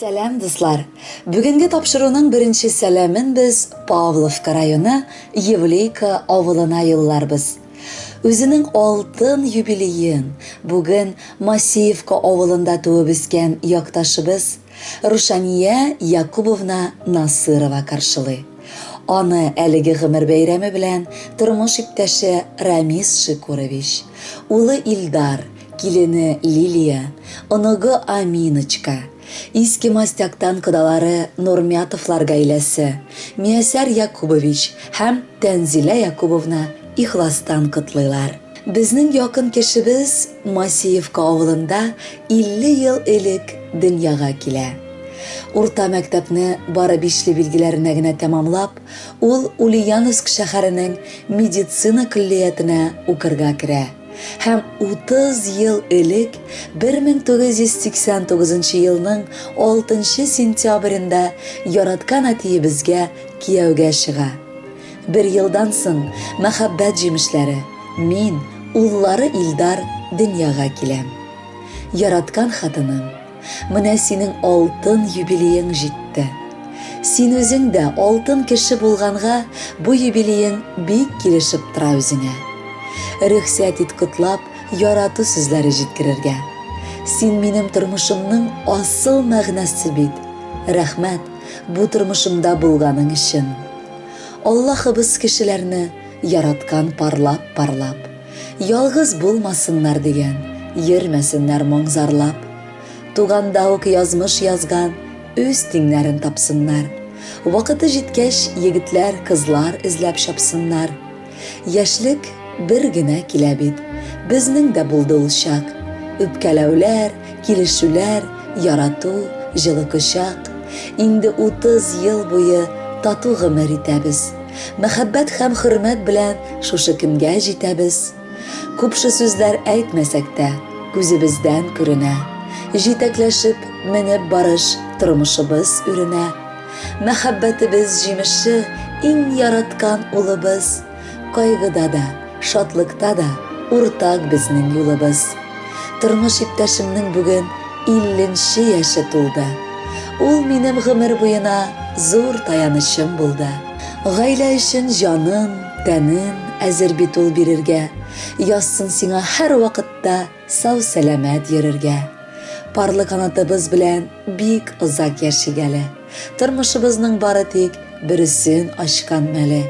Сәлам, дуслар. Бүгенге тапшыруның беренче сәламен без Павловка районы Евлейка авылына юлларбыз. Үзенең алтын юбилеен бүген Масеевка авылында туып үскән якташыбыз Рушания Якубовна Насырова каршылый. Аны әлеге гомер бәйрәме белән тормыш иптәше Рамис Шикурович, улы Илдар, килене Лилия, оныгы Аминочка, Иске Мастяктан кыдалары Нурмятовлар гаиләсе, Миясәр Якубович һәм Тәнзилә Якубовна ихластан котлыйлар. Безнең якын кешебез Масеевка авылында 50 ел элек дөньяга килә. Урта мәктәпне бары 5 билгеләренә генә тәмамлап, ул Ульяновск шәһәренең медицина көллиятенә укырга керә. Һәм 30 ел элек 1989 елның 6 сентябрендә яраткан әтиебезгә кияүгә чыга. Бер елдан соң мәхәббәт җимешләре, мин, уллары Илдар дөньяга киләм. Яраткан хатыным, менә синең алтын юбилеең җитте. Син үзең дә алтын кеше булганга, бу юбилеең бик килешеп тора үзеңә. Рөхсәт ит котлап, ярату сүзләре җиткерергә. Син минем тормышымның асыл мәгънәсе бит. Рәхмәт, бу тормышымда булганың өчен. Аллаһыбыз кешеләрне яраткан парлап. Ялгыз булмасыннар дигән, йөрмәсеннәр моңзарлап. Туганда ук язмыш язган, үз тиңнәрен тапсыннар. Вакыты җиткәч, егетләр, кызлар эзләп чапсыннар. Яшьлек бер генә килә бит. Безнең дә булды ул чак. Үпкәләүләр, килешүләр, ярату, җылы кочак. Инде 30 ел буе тату гомер итәбез. Мәхәббәт һәм хөрмәт белән шушы көнгә җитәбез. Күпше сүзләр әйтмәсәк тә, күзебездән күренә. Җитәкләшеп менеп барыш тормышыбыз үренә. Мәхәббәтебез җимеше иң яраткан улыбыз. Кайгыда да, шатлыкта да уртак безнең юлыбыз. Тормыш иптәшемнең бүген 50 яше тулды. Ул минем гомер буена зур таянычым булды. Гаилә өчен җанын, тәнен әзер бит ул бирергә. Язсын сиңа һәр вакытта сау-сәламәт йөрергә. Парлы канатыбыз белән бик озак яшигәле. Тормышыбызның бары тик берсен ачкан мәле.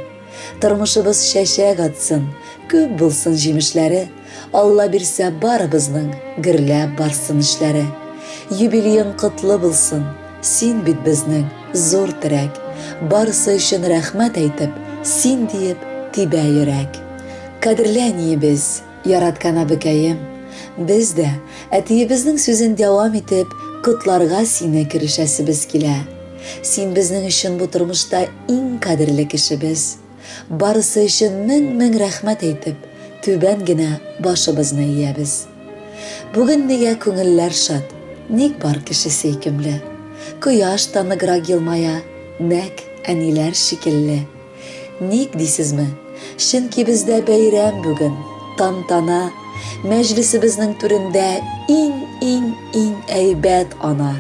Тормышыбыз чәчәк атсын, күп булсын җимешләре. Алла бирсә барыбызның гөрләп барсын эшләре. Юбилеең котлы булсын, син бит безнең зур терәк. Барысы өчен рәхмәт әйтеп, син диеп тибә йөрәк. Кадерләни без, яраткан абыкаем. Без дә әтиебезнең сүзен дәвам итеп, котларга сине керешәсебез килә. Син безнең өчен бу тормышта иң кадерле кешебез. Барысы өчен мең рәхмәт әйтеп, түбән генә башыбызны иябез. Бүген нигә күңелләр шат, ник бар кеше сөйкемле. Кояш таныграк елмая, нәк әниләр шикелле. Ник дисезме? Чөнки бездә бәйрәм бүген, тантана. Мәҗлесебезнең түрендә иң әйбәт ана.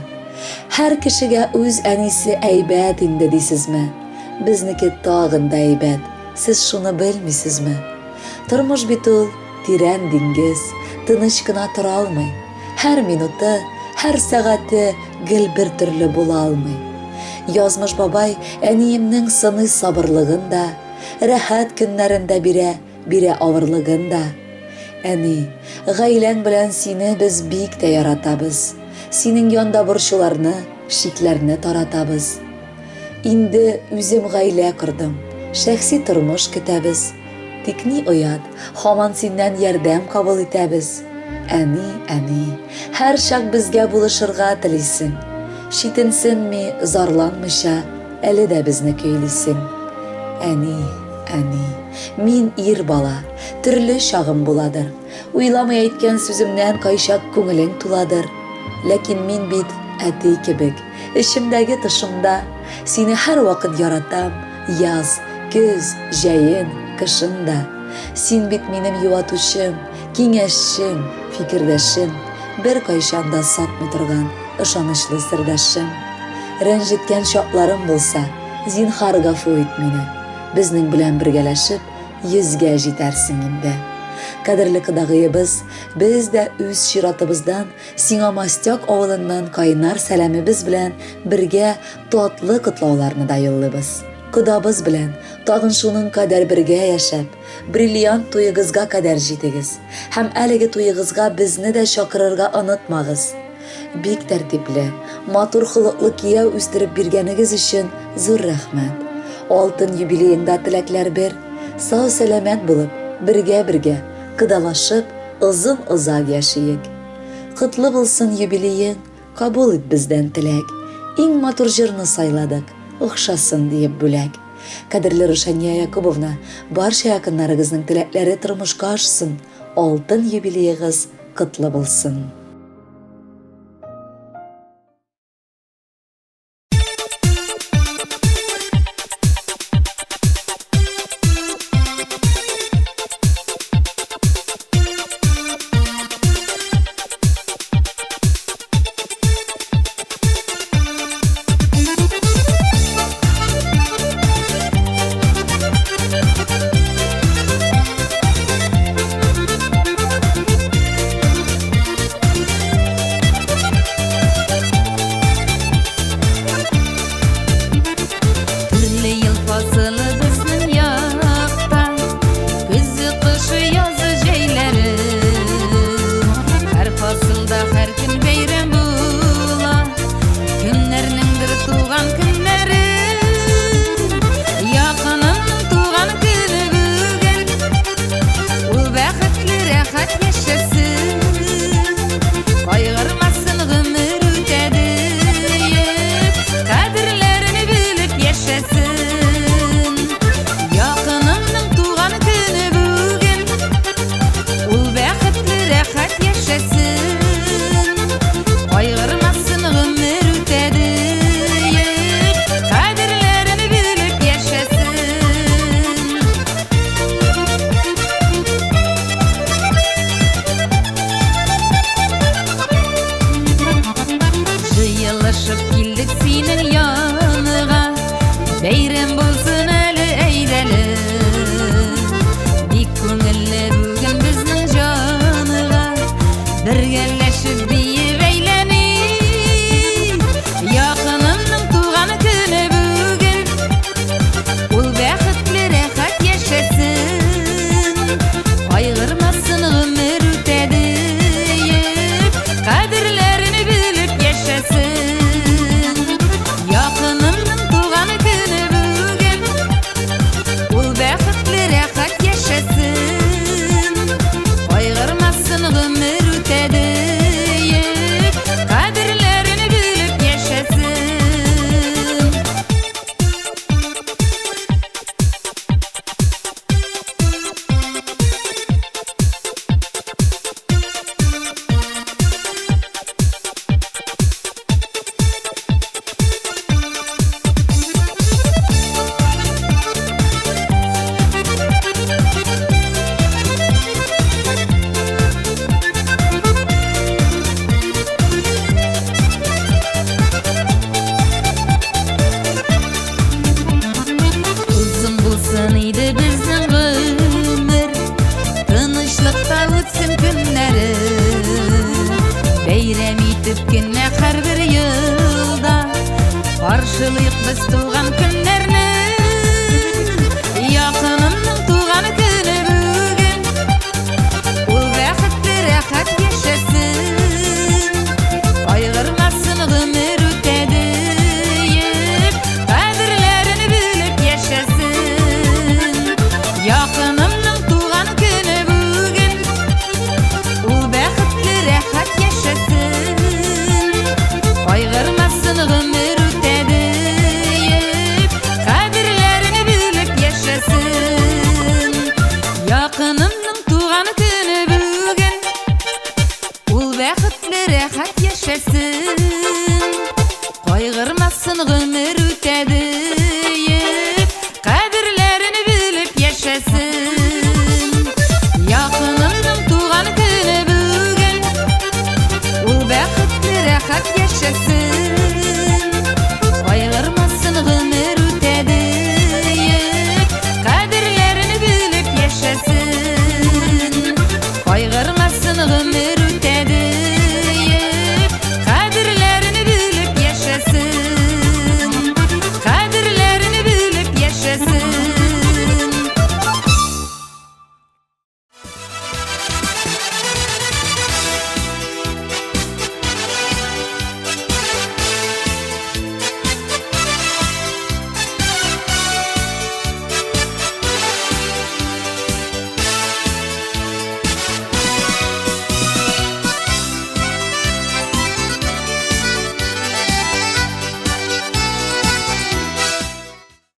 Һәр кешегә үз әнисе әйбәт инде дисезме? Безнеке тагын да әйбәт. Сез шуны белмисезме? Тормыш бит ул тирән диңгез, тыныч кына тора алмый. Һәр минуты, һәр сәгате гел бер төрле була алмый. Язмыш бабай әниемнең сыны сабырлыгын да, рәхәт көннәрендә бирә авырлыгын да. Әни, гаиләң белән сине без бик тә яратабыз. Синең янда борчуларны, шикләрне таратабыз. Инде үзем гаилә кордым, шәхси тормыш көтәбез. Тик ни оят, һаман синнән ярдәм кабул итәбез. Әни, һәр чак безгә булышырга телисең. Шитенсенми, зарланмыйча, әле дә безне көйлисең. Әни, мин ир бала, төрле чагым буладыр. Уйламый әйткән сүземнән кайчак күңелең туладыр. Ләкин мин бит әти кебек, эчемдәге тышымда сине һәр вакыт яратам. Яз, көз, җәен, кышында. Син бит минем юатучым, киңәшчем, фикердәшем, бер кайчан да сатмый торган ышанычлы сердәшем. рәнҗеткән шакларым булса, зинһар гафу ит мине. Безнең белән бергәләшеп, 100-гә җитәрсең инде. Кадерле кодагыебыз, без дә үз чиратыбыздан сиңа Мастяк авылыннан кайнар сәламебез белән бергә татлы котлауларны да юллыйбыз. Кодабыз белән тагын шуның кадәр бергә яшәп, бриллиант туегызга кадәр җитегез һәм әлеге туегызга безне дә чакырырга онытмагыз. Бик тәртипле, матур холыклы кияү үстереп биргәнегез өчен зур рәхмәт. Алтын юбилейында теләкләр бер, сау-сәламәт булып, бергә кыдалашып, озын-озак яшиек. Котлы булсын юбилейың, кабул ит бездән теләк. Иң матур җырны сайладык, охшасын диеп бүләк. Кадерле Рушания Якубовна, барча якыннарыгызның теләкләре тормышка ашсын, алтын юбилейыгыз котлы булсын. Һәр бер елда каршылыйк без туган көннәрне.